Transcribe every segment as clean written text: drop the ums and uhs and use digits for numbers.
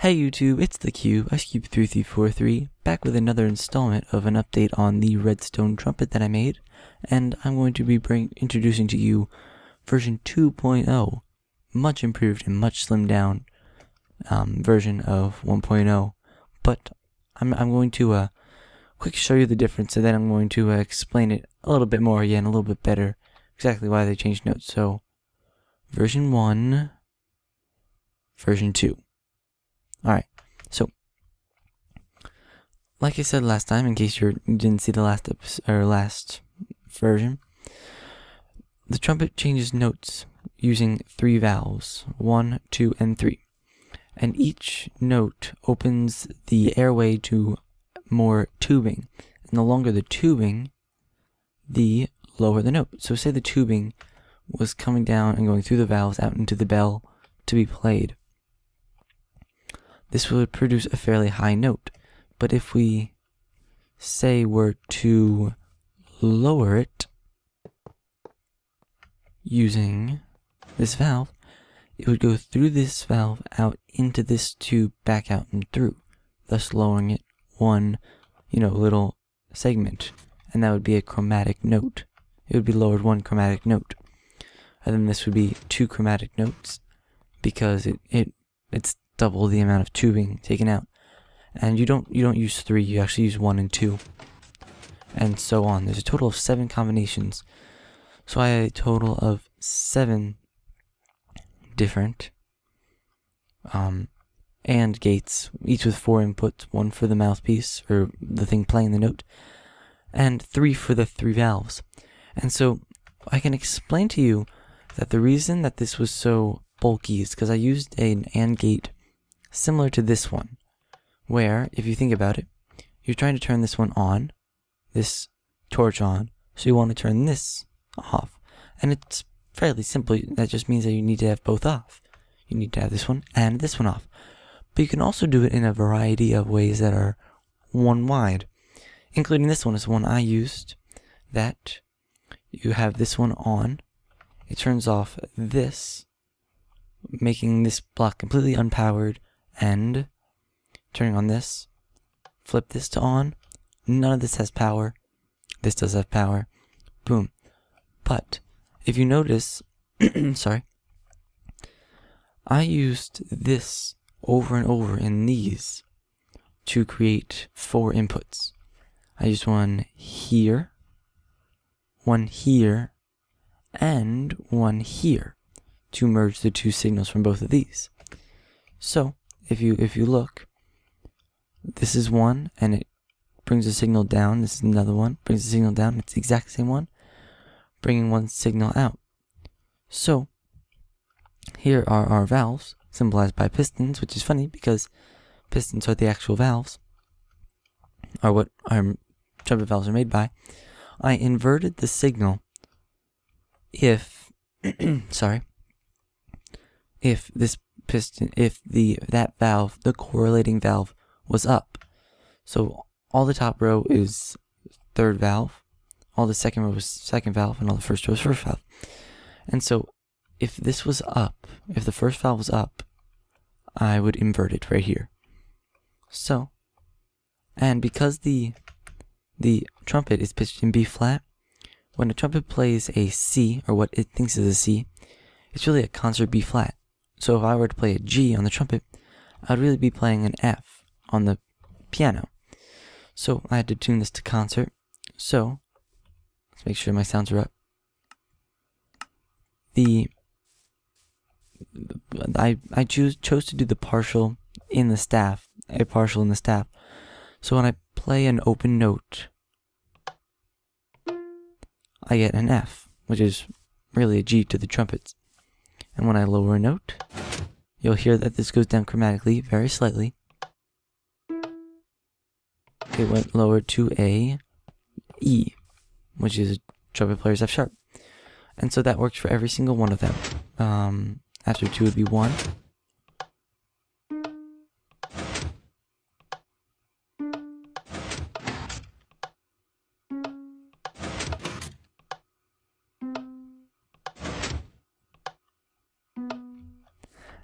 Hey YouTube, it's the Cube, IceCube3343, back with another installment of an update on the Redstone Trumpet that I made, and I'm going to be introducing to you version 2.0, much improved and much slimmed down version of 1.0, but I'm going to quick show you the difference, and then I'm going to explain it a little bit more again, a little bit better, exactly why they changed notes. So, version 1, version 2. Alright, so, like I said last time, in case you didn't see the last last version, the trumpet changes notes using 3 valves, 1, 2, and 3. And each note opens the airway to more tubing. And the longer the tubing, the lower the note. So say the tubing was coming down and going through the valves out into the bell to be played. This would produce a fairly high note, but if we say were to lower it using this valve, it would go through this valve out into this tube, back out and through, thus lowering it one, little segment, and that would be a chromatic note. It would be lowered 1 chromatic note, and then this would be 2 chromatic notes because it's double the amount of tubing taken out. And you don't use 3, you actually use 1 and 2. And so on. There's a total of 7 combinations. So I had a total of 7 different AND gates, each with 4 inputs, 1 for the mouthpiece, or the thing playing the note, and 3 for the 3 valves. And so I can explain to you that the reason that this was so bulky is because I used an AND gate similar to this one, where, if you think about it, you're trying to turn this one on, this torch on, so you want to turn this off. And it's fairly simple. That just means that you need to have both off. You need to have this one and this one off. But you can also do it in a variety of ways that are one wide, including this one is the one I used, that you have this one on, it turns off this, making this block completely unpowered, and turning on this, flip this to on, none of this has power, this does have power, boom. But, if you notice, sorry, I used this over and over in these to create 4 inputs. I used one here, and one here to merge the 2 signals from both of these. So, if you look, this is one, and it brings the signal down. This is another one, brings the signal down. It's the exact same one, bringing one signal out. So, here are our valves, symbolized by pistons, which is funny because pistons are the actual valves, are what our trumpet valves are made by. I inverted the signal if, if this piston, that valve, the correlating valve, was up. So all the top row is 3rd valve, all the second row is 2nd valve, and all the first row is 1st valve. And so if this was up, if the first valve was up, I would invert it right here. So, and because the trumpet is pitched in B flat, when a trumpet plays a C, or what it thinks is a C, it's really a concert B flat. So if I were to play a G on the trumpet, I'd really be playing an F on the piano. So I had to tune this to concert. So let's make sure my sounds are up. I chose to do the partial in the staff, a partial in the staff. So when I play an open note, I get an F, which is really a G to the trumpets. And when I lower a note, you'll hear that this goes down chromatically, very slightly. It went lower to a E, which is a trumpet player's F sharp. And so that works for every single one of them. After 2 would be 1.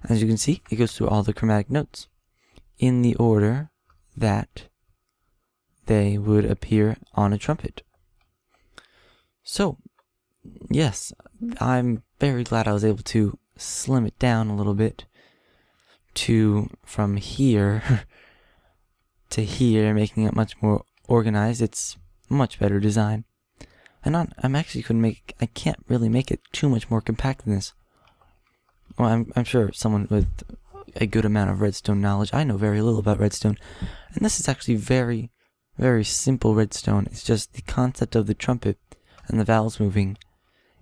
As you can see, it goes through all the chromatic notes. in the order that they would appear on a trumpet. So, yes, I'm very glad I was able to slim it down a little bit to from here to here, making it much more organized. It's a much better design. And I can't really make it too much more compact than this. Well, I'm sure someone with a good amount of redstone knowledge. I know very little about redstone. And this is actually very, very simple redstone. It's just the concept of the trumpet and the valves moving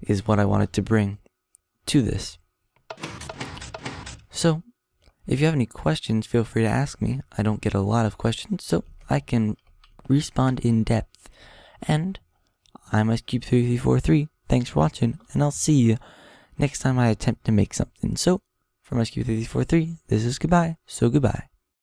is what I wanted to bring to this. So, if you have any questions, feel free to ask me. I don't get a lot of questions, so I can respond in depth. And I'm IceCube3343. Thanks for watching, and I'll see you next time I attempt to make something. So, from IceCube3343, this is goodbye. So goodbye.